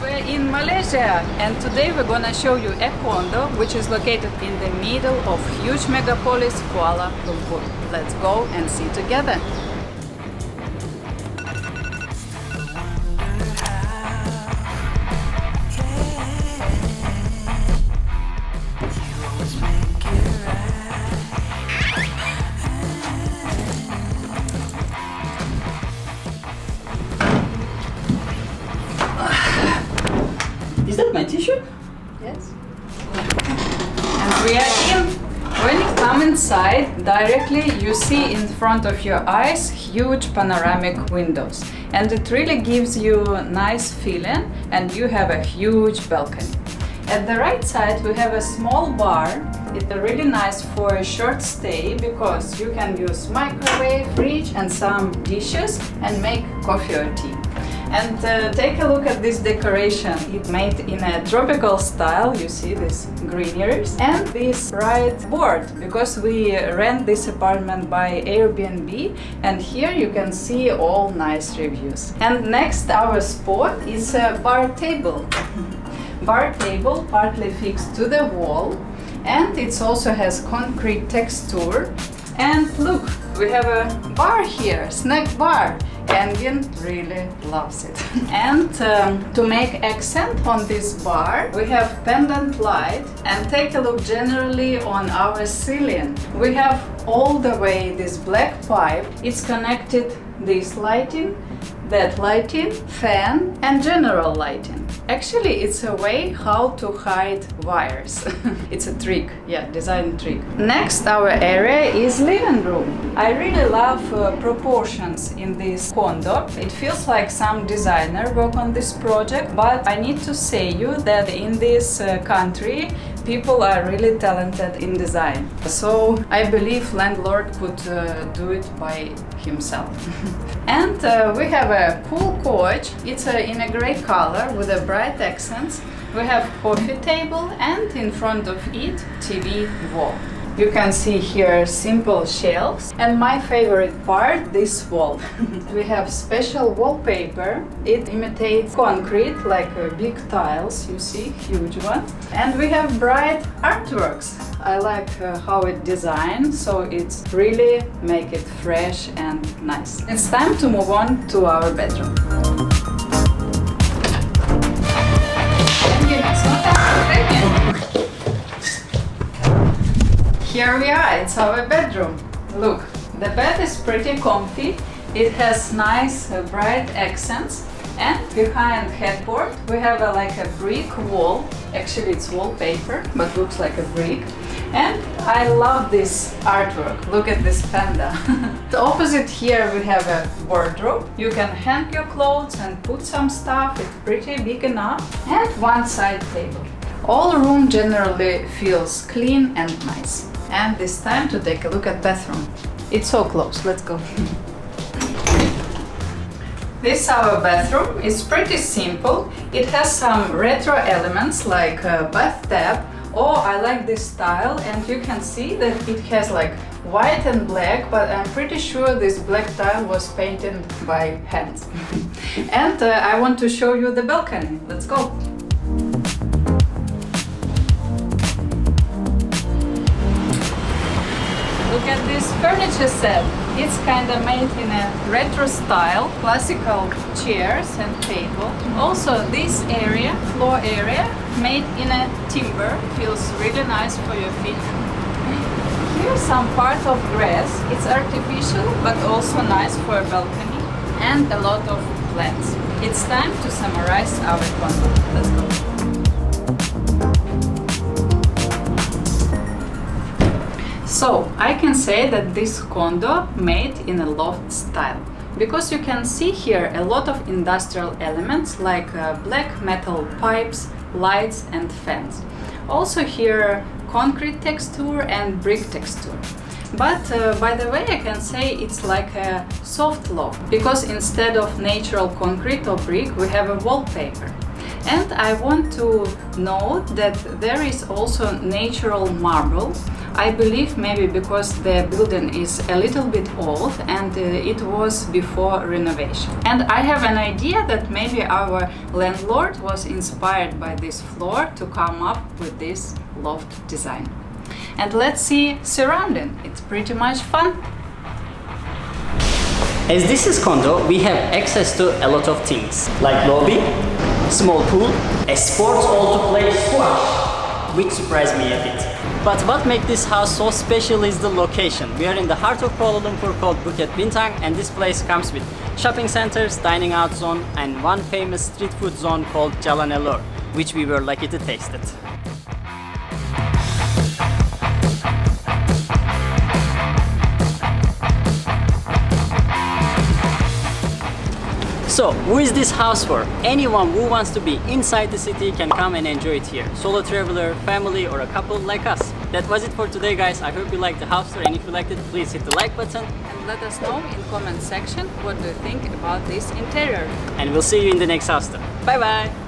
We're in Malaysia, and today we're gonna show you a condo which is located in the middle of huge megapolis Kuala Lumpur. Let's go and see together. Is that my t-shirt? Yes. And we are in. When you come inside, directly you see in front of your eyes huge panoramic windows. And it really gives you a nice feeling, and you have a huge balcony. At the right side we have a small bar. It's really nice for a short stay because you can use microwave, fridge and some dishes and make coffee or tea. And take a look at this decoration. It's made in a tropical style. You see these greeneries and this bright board because we rent this apartment by Airbnb, and here you can see all nice reviews. And next our spot is a bar table. Bar table partly fixed to the wall, and it also has concrete texture. And look, we have a bar here, snack bar. Engin really loves it. And to make accent on this bar, we have pendant light, and take a look generally on our ceiling. We have all the way this black pipe. It's connected this lighting, that lighting, fan and general lighting. Actually, it's a way how to hide wires. It's a trick, yeah, design trick. Next, our area is living room. I really love proportions in this condo. It feels like some designer work on this project, but I need to say you that in this country, people are really talented in design. So I believe landlord could do it by himself. And we have a cool couch. It's in a gray color with a bright accents. We have coffee table, and in front of it TV wall. You can see here simple shelves, and my favorite part, this wall. We have special wallpaper. It imitates concrete like big tiles, you see, huge one. And we have bright artworks. I like how it designed, so it's really make it fresh and nice. It's time to move on to our bedroom. Here we are, it's our bedroom. Look, the bed is pretty comfy. It has nice bright accents, and behind headboard we have like a brick wall. Actually it's wallpaper, but looks like a brick. And I love this artwork. Look at this panda. The opposite here we have a wardrobe. You can hang your clothes and put some stuff. It's pretty big enough. And one side table. All room generally feels clean and nice. And it's time to take a look at bathroom. It's so close, let's go. This is our bathroom. It's pretty simple. It has some retro elements like a bathtub. Oh, I like this style, and you can see that it has like white and black, but I'm pretty sure this black tile was painted by hands. And I want to show you the balcony. Let's go. Look at this furniture set. It's kind of made in a retro style, classical chairs and table. Also this area, floor area, made in a timber, feels really nice for your feet. Here's some part of grass. It's artificial but also nice for a balcony, and a lot of plants. It's time to summarize our condo. Let's go. So, I can say that this condo made in a loft style, because you can see here a lot of industrial elements like black metal pipes, lights and fans. Also here concrete texture and brick texture. But by the way, I can say it's like a soft loft, because instead of natural concrete or brick we have a wallpaper. And I want to note that there is also natural marble. I believe maybe because the building is a little bit old and it was before renovation. And I have an idea that maybe our landlord was inspired by this floor to come up with this loft design. And let's see surrounding. It's pretty much fun. As this is condo, we have access to a lot of things like lobby, small pool, a sports hall to play squash, which surprised me a bit. But what makes this house so special is the location. We are in the heart of Kuala Lumpur called Bukit Bintang, and this place comes with shopping centers, dining out zone, and one famous street food zone called Jalan Elor, which we were lucky to taste it. So, who is this house for? Anyone who wants to be inside the city can come and enjoy it here. Solo traveler, family, or a couple like us. That was it for today, guys. I hope you liked the house tour, and if you liked it, please hit the like button. And let us know in comment section what do you think about this interior. And we'll see you in the next house tour. Bye bye!